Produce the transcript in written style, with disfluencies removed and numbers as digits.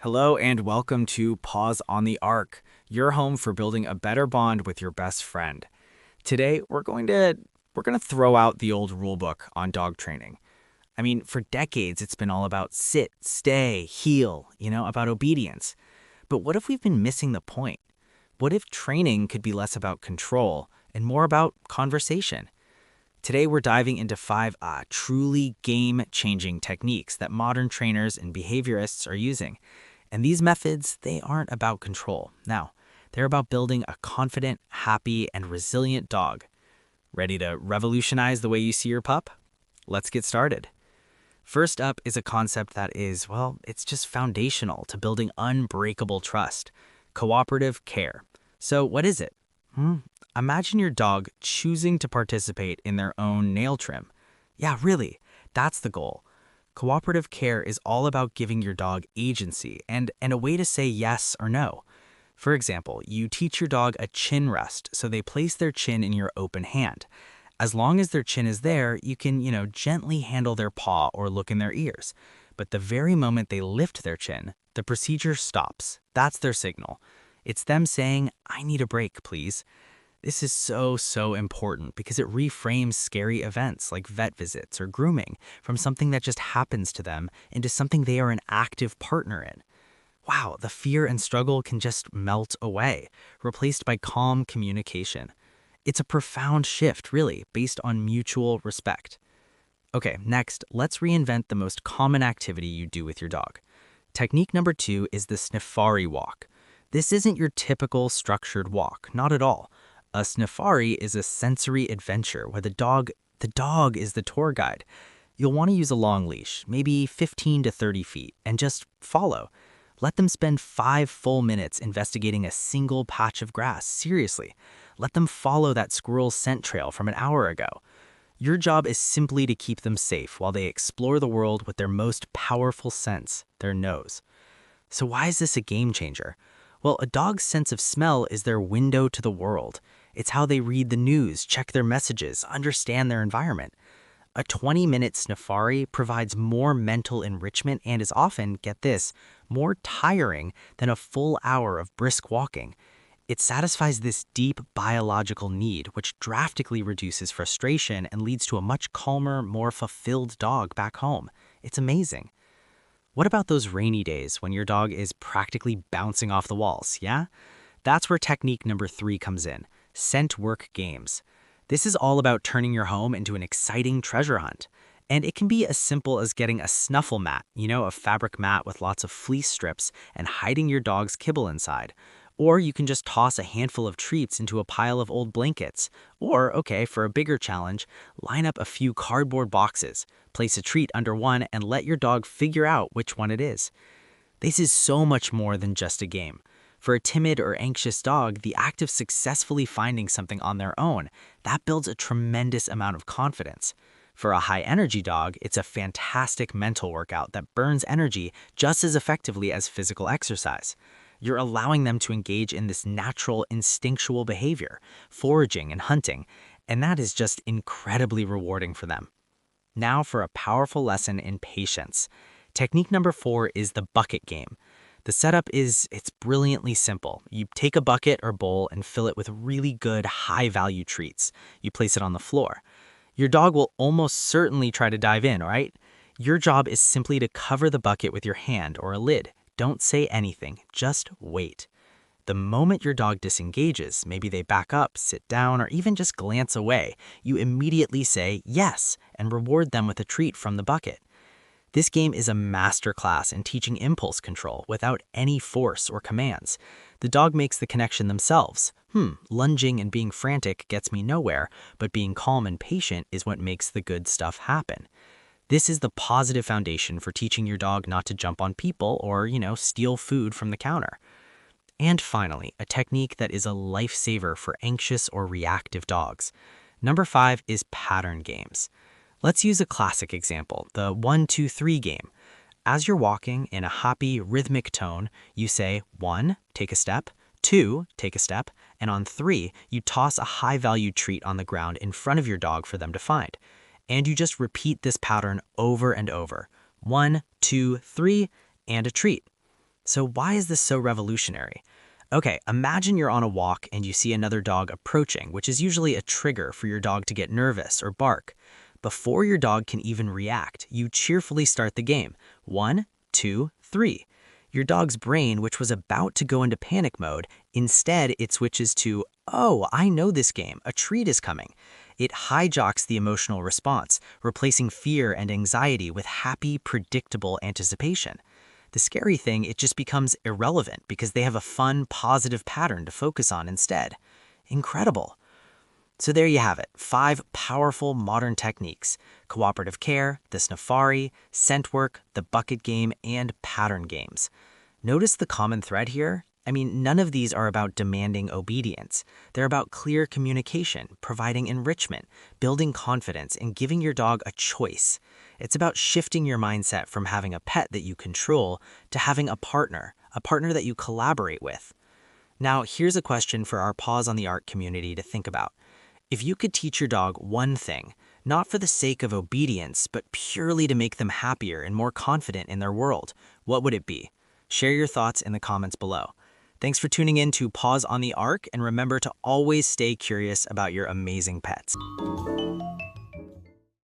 Hello and welcome to Paws on the Arc, your home for building a better bond with your best friend. Today, we're going to throw out the old rulebook on dog training. I mean, for decades it's been all about sit, stay, heel, about obedience. But what if we've been missing the point? What if training could be less about control and more about conversation? Today, we're diving into five truly game-changing techniques that modern trainers and behaviorists are using. And these methods, they aren't about control. Now, they're about building a confident, happy, and resilient dog. Ready to revolutionize the way you see your pup? Let's get started. First up is a concept that is, well, it's just foundational to building unbreakable trust: cooperative care. So, what is it? Imagine your dog choosing to participate in their own nail trim. Yeah, really, that's the goal. Cooperative care is all about giving your dog agency and a way to say yes or no. For example, you teach your dog a chin rest, so they place their chin in your open hand. As long as their chin is there, you can, gently handle their paw or look in their ears. But the very moment they lift their chin, the procedure stops. That's their signal. It's them saying, "I need a break, please." This is so important because it reframes scary events like vet visits or grooming from something that just happens to them into something they are an active partner in. Wow, the fear and struggle can just melt away, replaced by calm communication. It's a profound shift, really, based on mutual respect. Okay, next, let's reinvent the most common activity you do with your dog. Technique number 2 is the Sniffari walk. This isn't your typical structured walk, not at all. A Sniffari is a sensory adventure where the dog is the tour guide. You'll want to use a long leash, maybe 15 to 30 feet, and just follow. Let them spend 5 full minutes investigating a single patch of grass. Seriously, let them follow that squirrel's scent trail from an hour ago. Your job is simply to keep them safe while they explore the world with their most powerful sense, their nose. So why is this a game changer? Well, a dog's sense of smell is their window to the world. It's how they read the news, check their messages, understand their environment. A 20-minute Sniffari provides more mental enrichment and is often, get this, more tiring than a full hour of brisk walking. It satisfies this deep biological need, which drastically reduces frustration and leads to a much calmer, more fulfilled dog back home. It's amazing. What about those rainy days when your dog is practically bouncing off the walls, yeah? That's where technique number 3 comes in: scent work games. This is all about turning your home into an exciting treasure hunt. And it can be as simple as getting a snuffle mat, a fabric mat with lots of fleece strips, and hiding your dog's kibble inside. Or you can just toss a handful of treats into a pile of old blankets. Or, okay, for a bigger challenge, line up a few cardboard boxes, place a treat under one, and let your dog figure out which one it is. This is so much more than just a game. For a timid or anxious dog, the act of successfully finding something on their own, that builds a tremendous amount of confidence. For a high-energy dog, it's a fantastic mental workout that burns energy just as effectively as physical exercise. You're allowing them to engage in this natural, instinctual behavior, foraging and hunting, and that is just incredibly rewarding for them. Now for a powerful lesson in patience. Technique number 4 is the bucket game. The setup it's brilliantly simple. You take a bucket or bowl and fill it with really good, high-value treats. You place it on the floor. Your dog will almost certainly try to dive in, all right? Your job is simply to cover the bucket with your hand or a lid. Don't say anything, just wait. The moment your dog disengages, maybe they back up, sit down, or even just glance away, you immediately say yes and reward them with a treat from the bucket. This game is a masterclass in teaching impulse control without any force or commands. The dog makes the connection themselves. Lunging and being frantic gets me nowhere, but being calm and patient is what makes the good stuff happen. This is the positive foundation for teaching your dog not to jump on people or, steal food from the counter. And finally, a technique that is a lifesaver for anxious or reactive dogs. Number 5 is pattern games. Let's use a classic example, the 1-2-3 game. As you're walking in a happy, rhythmic tone, you say 1, take a step, 2, take a step, and on 3, you toss a high-value treat on the ground in front of your dog for them to find. And you just repeat this pattern over and over. 1, 2, 3, and a treat. So why is this so revolutionary? Okay, imagine you're on a walk and you see another dog approaching, which is usually a trigger for your dog to get nervous or bark. Before your dog can even react, you cheerfully start the game. 1, 2, 3. Your dog's brain, which was about to go into panic mode, instead it switches to, oh, I know this game, a treat is coming. It hijacks the emotional response, replacing fear and anxiety with happy, predictable anticipation. The scary thing, it just becomes irrelevant because they have a fun, positive pattern to focus on instead. Incredible. So there you have it, 5 powerful modern techniques: cooperative care, the Sniffari, scent work, the bucket game, and pattern games. Notice the common thread here? I mean, none of these are about demanding obedience. They're about clear communication, providing enrichment, building confidence, and giving your dog a choice. It's about shifting your mindset from having a pet that you control to having a partner that you collaborate with. Now, here's a question for our Paws on the Arc community to think about. If you could teach your dog one thing, not for the sake of obedience, but purely to make them happier and more confident in their world, what would it be? Share your thoughts in the comments below. Thanks for tuning in to Paws on the Arc, and remember to always stay curious about your amazing pets.